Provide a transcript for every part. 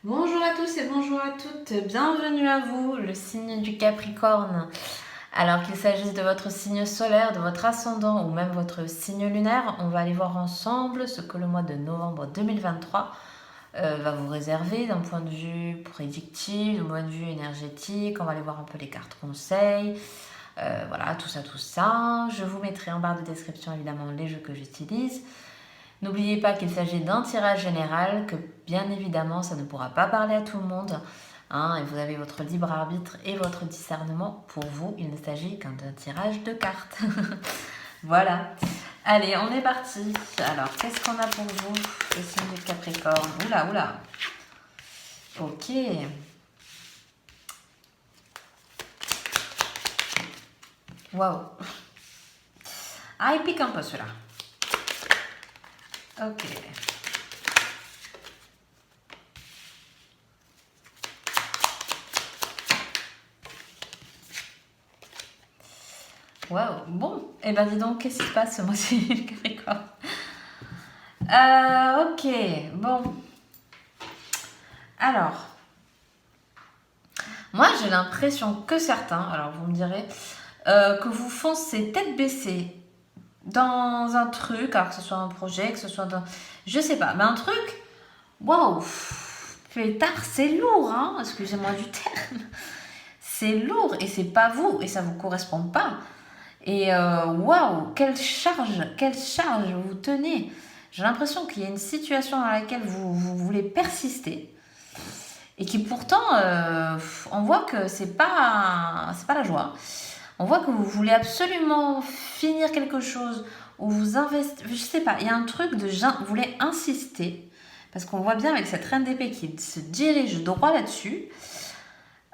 Bonjour à tous et bonjour à toutes, bienvenue à vous, le signe du Capricorne. Alors qu'il s'agisse de votre signe solaire, de votre ascendant ou même votre signe lunaire, on va aller voir ensemble ce que le mois de novembre 2023 va vous réserver d'un point de vue prédictif, d'un point de vue énergétique. On va aller voir un peu les cartes conseils, voilà, tout ça, tout ça. Je vous mettrai en barre de description évidemment les jeux que j'utilise. N'oubliez pas qu'il s'agit d'un tirage général, que bien évidemment ça ne pourra pas parler à tout le monde. Hein, et vous avez votre libre arbitre et votre discernement. Pour vous, il ne s'agit qu'un tirage de cartes. Voilà. Allez, on est parti. Alors, qu'est-ce qu'on a pour vous, le signe du Capricorne? Oula, oula. Ok. Waouh. Ah, il pique un peu celui-là. Ok. Waouh. Bon. Eh ben, dis donc, qu'est-ce qui se passe ce mois-ci, le Capricorne? Ok. Bon. Alors, moi j'ai l'impression que certains, alors vous me direz, que vous foncez tête baissée dans un truc, alors que ce soit un projet, que ce soit dans... Je sais pas, mais un truc, waouh, pétard, c'est lourd, hein, excusez-moi du terme. C'est lourd et c'est pas vous et ça vous correspond pas. Et waouh, quelle charge vous tenez. J'ai l'impression qu'il y a une situation dans laquelle vous voulez persister et qui pourtant, on voit que c'est pas la joie. On voit que vous voulez absolument finir quelque chose ou vous investissez, je sais pas, il y a un truc de vous voulez insister parce qu'on voit bien avec cette reine d'épée qui se dirige droit là-dessus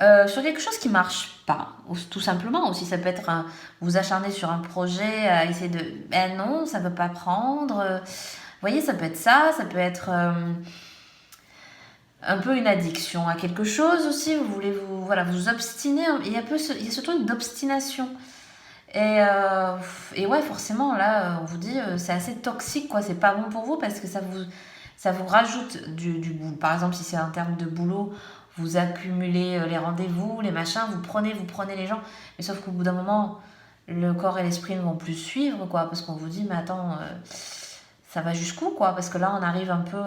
sur quelque chose qui marche pas, ou tout simplement aussi ça peut être vous acharner sur un projet à essayer de ben non ça veut pas prendre, vous voyez ça peut être ça, ça peut être un peu une addiction à quelque chose aussi, vous voulez voilà, vous obstiner, il y a ce truc d'obstination. Et, euh, et ouais, forcément, là, on vous dit, c'est assez toxique, quoi. C'est pas bon pour vous parce que ça vous rajoute du boulot. Par exemple, si c'est en termes de boulot, vous accumulez les rendez-vous, les machins, vous prenez les gens. Mais sauf qu'au bout d'un moment, le corps et l'esprit ne vont plus suivre, quoi. Parce qu'on vous dit, mais attends, ça va jusqu'où, quoi. Parce que là, on arrive un peu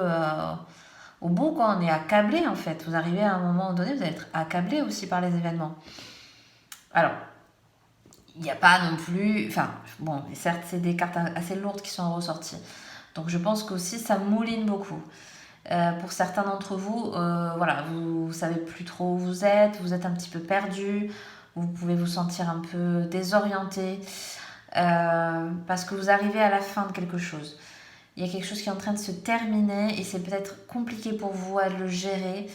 au bout, quoi. On est accablé, en fait. Vous arrivez à un moment donné, vous allez être accablé aussi par les événements. Alors, il n'y a pas non plus. Enfin, bon, certes, c'est des cartes assez lourdes qui sont ressorties. Donc, je pense qu'aussi, ça mouline beaucoup. Pour certains d'entre vous, voilà, vous savez plus trop où vous êtes un petit peu perdu, vous pouvez vous sentir un peu désorienté, parce que vous arrivez à la fin de quelque chose. Il y a quelque chose qui est en train de se terminer et c'est peut-être compliqué pour vous à le gérer.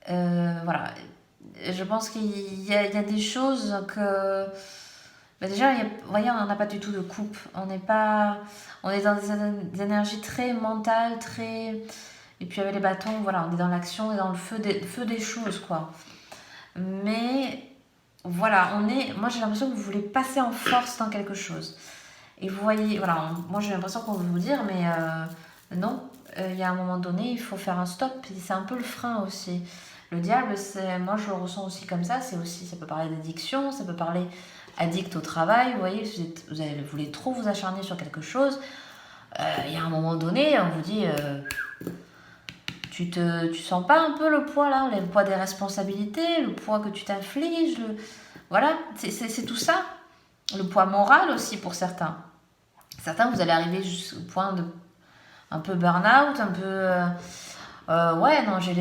Voilà, je pense qu'il y a des choses que bah déjà, vous voyez, on n'a pas du tout de coupe. On est dans des énergies très mentales, très. Et puis avec les bâtons, voilà, on est dans l'action, on est dans le feu des choses, quoi. Mais voilà, moi j'ai l'impression que vous voulez passer en force dans quelque chose. Et vous voyez, voilà, moi j'ai l'impression qu'on veut vous dire, mais non, il y a un moment donné, il faut faire un stop. C'est un peu le frein aussi. Le diable, moi je le ressens aussi comme ça. Ça peut parler d'addiction, ça peut parler addict au travail. Vous voyez, vous voulez trop vous acharner sur quelque chose. Il y a un moment donné, on vous dit, tu sens pas un peu le poids là, le poids des responsabilités, le poids que tu t'infliges, voilà, c'est tout ça. Le poids moral aussi pour certains. Certains, vous allez arriver jusqu'au point de un peu burn-out, un peu. Ouais, non, j'ai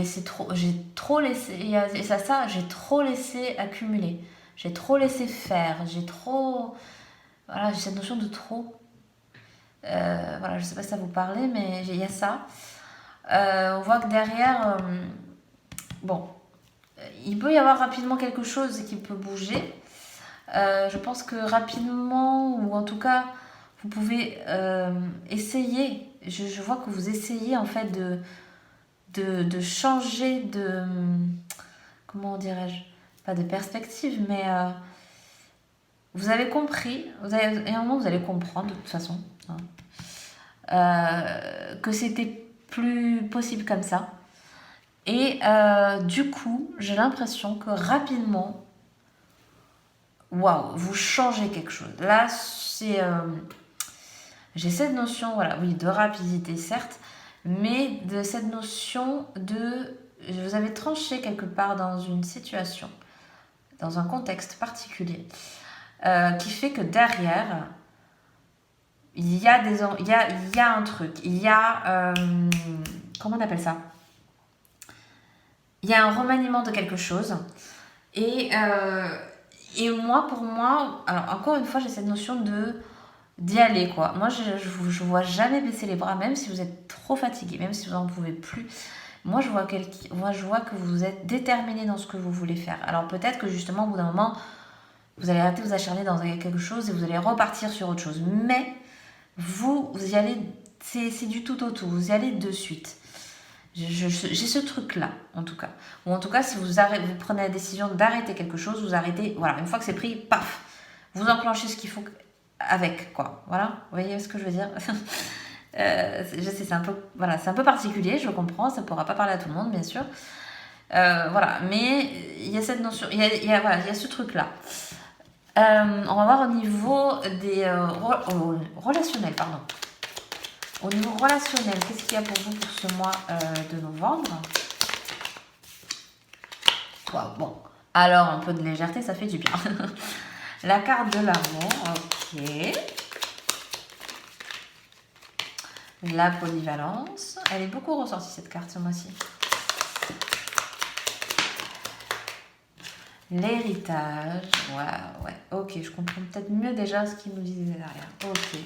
trop laissé. Et ça, j'ai trop laissé accumuler. J'ai trop laissé faire. J'ai trop. Voilà, j'ai cette notion de trop. Voilà, je sais pas si ça vous parlait, mais il y a ça. On voit que derrière. Bon, il peut y avoir rapidement quelque chose qui peut bouger. Je pense que rapidement, ou en tout cas, vous pouvez essayer. Je vois que vous essayez en fait de changer de. Comment dirais-je? Pas de perspective, mais vous avez compris. Et à un moment, vous allez comprendre de toute façon, hein, que c'était plus possible comme ça. Et du coup, j'ai l'impression que rapidement, waouh, vous changez quelque chose. Là, j'ai cette notion, voilà, oui, de rapidité, certes, mais de cette notion de... Vous avez tranché quelque part dans une situation, dans un contexte particulier, qui fait que derrière, il y a, il y a un truc, il y a... comment on appelle ça? Il y a un remaniement de quelque chose. Et, moi, pour moi, alors encore une fois, j'ai cette notion de d'y aller, quoi. Moi, je vois jamais baisser les bras, même si vous êtes trop fatigué, même si vous n'en pouvez plus. Moi, je vois que vous êtes déterminé dans ce que vous voulez faire. Alors peut-être que justement, au bout d'un moment, vous allez arrêter de vous acharner dans quelque chose et vous allez repartir sur autre chose. Mais vous y allez, c'est du tout au tout, vous y allez de suite. J'ai ce truc-là, en tout cas. Ou en tout cas, si vous prenez la décision d'arrêter quelque chose, vous arrêtez, voilà, une fois que c'est pris, paf, vous enclenchez ce qu'il faut avec, quoi. Voilà, vous voyez ce que je veux dire. Je sais, c'est un peu, voilà, c'est un peu particulier, je comprends, ça ne pourra pas parler à tout le monde, bien sûr. Voilà, mais il y a cette notion, voilà, il y a ce truc-là. On va voir au niveau des relationnels, pardon. Au niveau relationnel, qu'est-ce qu'il y a pour vous pour ce mois de novembre? Wow, bon, alors un peu de légèreté, ça fait du bien. La carte de l'amour, ok. La polyvalence, elle est beaucoup ressortie cette carte ce mois-ci. L'héritage, ouais, ok, je comprends peut-être mieux déjà ce qu'il nous disait derrière. Ok.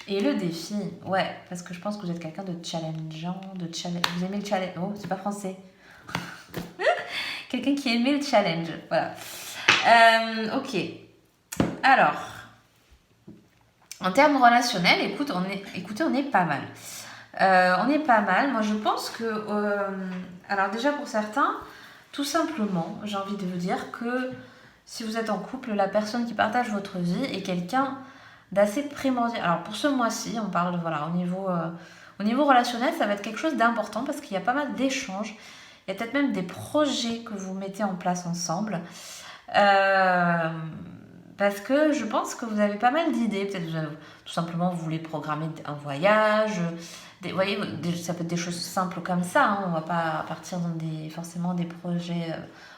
Et le défi, ouais, parce que je pense que vous êtes quelqu'un de challengeant, vous aimez le challenge. Oh, c'est pas français. Quelqu'un qui aimait le challenge, voilà. Ok. Alors, en termes relationnels, écoutez, on est pas mal. On est pas mal. Moi, je pense que, alors déjà pour certains, tout simplement, j'ai envie de vous dire que si vous êtes en couple, la personne qui partage votre vie est quelqu'un d'assez primordial. Alors pour ce mois-ci, on parle voilà, au niveau relationnel, ça va être quelque chose d'important parce qu'il y a pas mal d'échanges. Il y a peut-être même des projets que vous mettez en place ensemble. Parce que je pense que vous avez pas mal d'idées. Peut-être tout simplement vous voulez programmer un voyage. Vous voyez, ça peut être des choses simples comme ça. Hein. On ne va pas partir dans forcément des projets,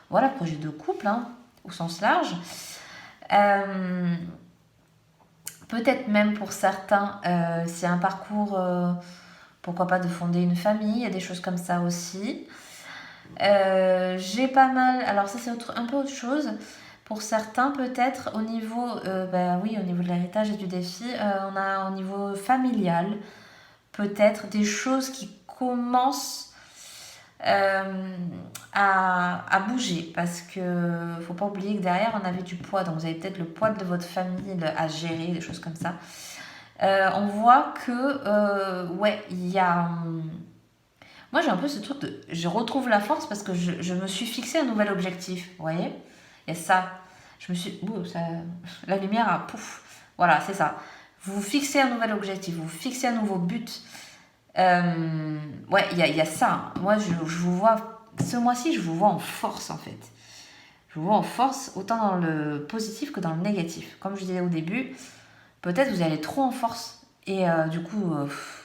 voilà, projets de couple, hein, au sens large. Peut-être même pour certains, c'est un parcours, pourquoi pas de fonder une famille, il y a des choses comme ça aussi. J'ai pas mal, alors ça c'est un peu autre chose. Pour certains peut-être au niveau, oui, au niveau de l'héritage et du défi, on a au niveau familial peut-être des choses qui commencent à bouger parce que faut pas oublier que derrière on avait du poids, donc vous avez peut-être le poids de votre famille à gérer, des choses comme ça. On voit que ouais, il y a moi j'ai un peu ce truc de je retrouve la force parce que je me suis fixé un nouvel objectif, vous voyez, et ça je me suis la lumière a pouf, voilà, c'est ça, vous vous fixez un nouvel objectif, vous fixez un nouveau but. Ouais, il y a ça. Moi, je vous vois, ce mois-ci, je vous vois en force, en fait. Je vous vois en force, autant dans le positif que dans le négatif. Comme je disais au début, peut-être vous allez trop en force. Et du coup,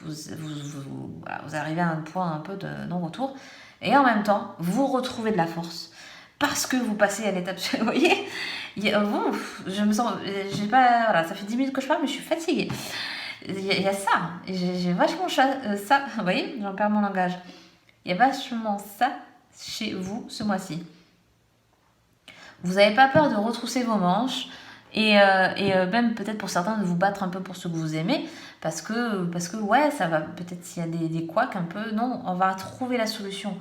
voilà, vous arrivez à un point un peu de non-retour. Et en même temps, vous retrouvez de la force. Parce que vous passez à l'étape... Vous voyez, je me sens... J'ai pas, voilà, ça fait 10 minutes que je parle, mais je suis fatiguée. Il y a ça, j'ai vachement ça, vous voyez, j'en perds mon langage. Il y a vachement ça chez vous ce mois-ci. Vous n'avez pas peur de retrousser vos manches et même peut-être pour certains de vous battre un peu pour ce que vous aimez parce que ouais, ça va peut-être s'il y a des couacs un peu, non, on va trouver la solution.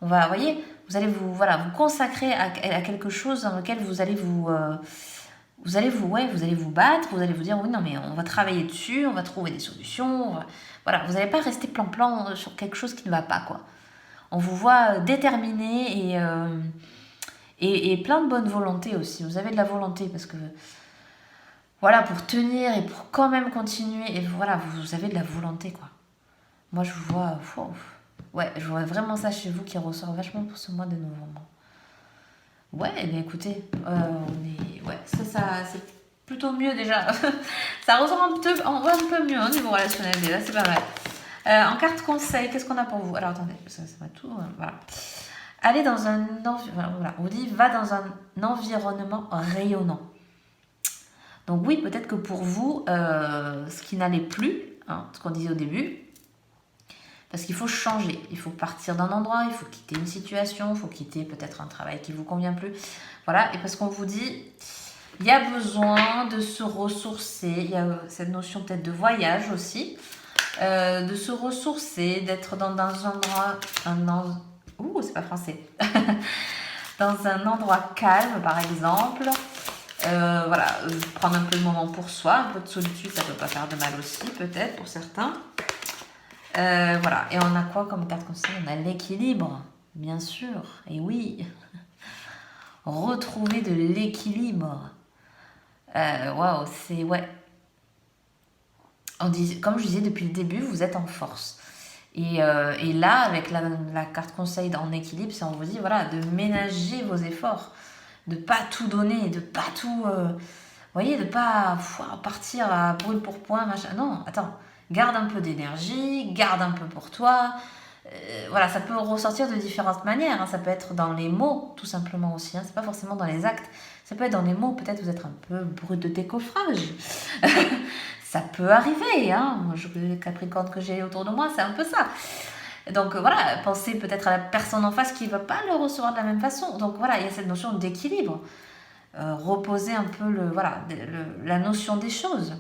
On va, vous voyez, vous allez vous consacrer à quelque chose dans lequel vous allez vous allez vous battre, vous allez vous dire oui non mais on va travailler dessus, on va trouver des solutions, voilà, vous n'allez pas rester plan-plan sur quelque chose qui ne va pas quoi. On vous voit déterminé et plein de bonne volonté aussi. Vous avez de la volonté parce que voilà, pour tenir et pour quand même continuer et voilà, vous avez de la volonté quoi. Moi je vous vois, Ouais, je vois vraiment ça chez vous qui ressort vachement pour ce mois de novembre. Ouais, eh bien écoutez, ouais, ça c'est plutôt mieux déjà. Ça ressort un peu mieux au niveau relationnel déjà, c'est pas mal. En carte conseil, qu'est-ce qu'on a pour vous? Alors attendez, ça va tout, voilà. Allez dans un voilà, on vous dit va dans un environnement rayonnant. Donc oui, peut-être que pour vous, ce qui n'allait plus, hein, ce qu'on disait au début, parce qu'il faut changer, il faut partir d'un endroit, il faut quitter une situation, il faut quitter peut-être un travail qui ne vous convient plus. Voilà, et parce qu'on vous dit, il y a besoin de se ressourcer, il y a cette notion peut-être de voyage aussi, de se ressourcer, d'être dans un endroit, c'est pas français, dans un endroit calme par exemple. Voilà, prendre un peu de moment pour soi, un peu de solitude, ça peut pas faire de mal aussi peut-être pour certains. Voilà, et on a quoi comme carte conseil? On a l'équilibre, bien sûr, et oui, retrouver de l'équilibre. Waouh, c'est ouais. Comme je disais depuis le début, vous êtes en force. Et là, avec la carte conseil en équilibre, c'est on vous dit voilà, de ménager vos efforts, de pas tout donner, de pas tout, voyez, de pas partir à brûle pour point, machin. Non, attends, garde un peu d'énergie, garde un peu pour toi. Voilà, ça peut ressortir de différentes manières, hein. Ça peut être dans les mots, tout simplement aussi, hein. C'est pas forcément dans les actes. Ça peut être dans les mots, peut-être vous êtes un peu brut de décoffrage. Ça peut arriver, hein. Les Capricornes que j'ai autour de moi, c'est un peu ça. Donc voilà, pensez peut-être à la personne en face qui ne va pas le recevoir de la même façon. Donc voilà, il y a cette notion d'équilibre. Reposer un peu la notion des choses.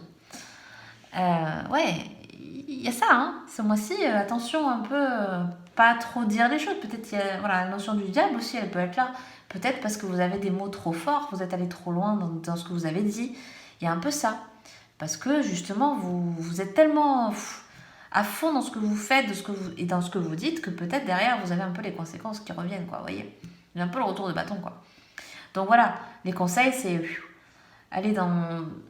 Ouais, il y a ça, hein. Ce mois-ci, attention un peu, pas trop dire les choses. Peut-être voilà, la notion du diable aussi, elle peut être là. Peut-être parce que vous avez des mots trop forts, vous êtes allé trop loin dans ce que vous avez dit. Il y a un peu ça. Parce que justement, vous êtes tellement à fond dans ce que vous faites et dans ce que vous dites que peut-être derrière, vous avez un peu les conséquences qui reviennent, quoi. Vous voyez, il y a un peu le retour de bâton, quoi. Donc voilà, les conseils, c'est aller dans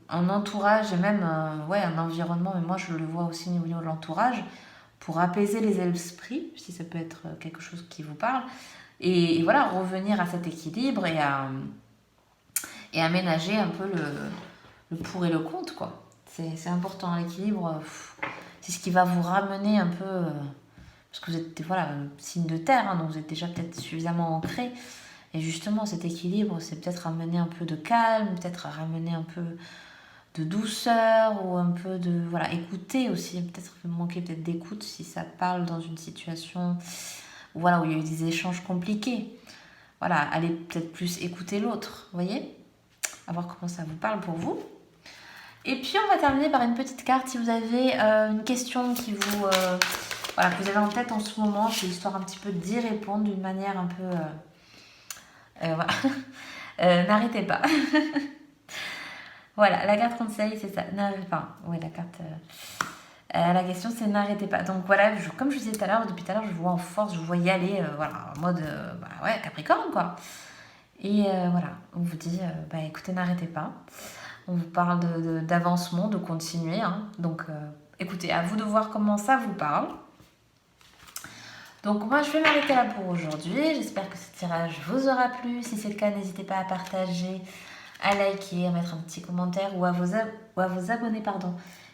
un entourage et même un environnement, mais moi je le vois aussi au niveau de l'entourage, pour apaiser les esprits, si ça peut être quelque chose qui vous parle, et voilà, revenir à cet équilibre et aménager un peu le pour et le contre, quoi. C'est important, l'équilibre, c'est ce qui va vous ramener un peu, parce que vous êtes voilà, signe de terre, hein, donc vous êtes déjà peut-être suffisamment ancré. Et justement, cet équilibre, c'est peut-être ramener un peu de calme, peut-être ramener un peu de douceur ou un peu de... Voilà, écouter aussi. Peut-être manquer peut-être d'écoute si ça parle dans une situation voilà, où il y a eu des échanges compliqués. Voilà, allez peut-être plus écouter l'autre, vous voyez? À voir comment ça vous parle pour vous. Et puis, on va terminer par une petite carte. Si vous avez une question qui vous... voilà, que vous avez en tête en ce moment, c'est histoire un petit peu d'y répondre d'une manière un peu... voilà. N'arrêtez pas. Voilà, la carte conseil, c'est ça. La carte. La question, c'est n'arrêtez pas. Donc voilà, comme je disais tout à l'heure, depuis tout à l'heure, je vous vois en force, je vous vois y aller, voilà, en mode, Capricorne, quoi. Et voilà, on vous dit, écoutez, n'arrêtez pas. On vous parle d'avancement, de continuer, hein. Donc, écoutez, à vous de voir comment ça vous parle. Donc moi je vais m'arrêter là pour aujourd'hui, j'espère que ce tirage vous aura plu. Si c'est le cas, n'hésitez pas à partager, à liker, à mettre un petit commentaire ou à vous abonner,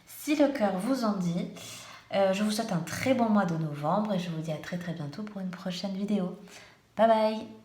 si le cœur vous en dit. Je vous souhaite un très bon mois de novembre et je vous dis à très très bientôt pour une prochaine vidéo. Bye bye.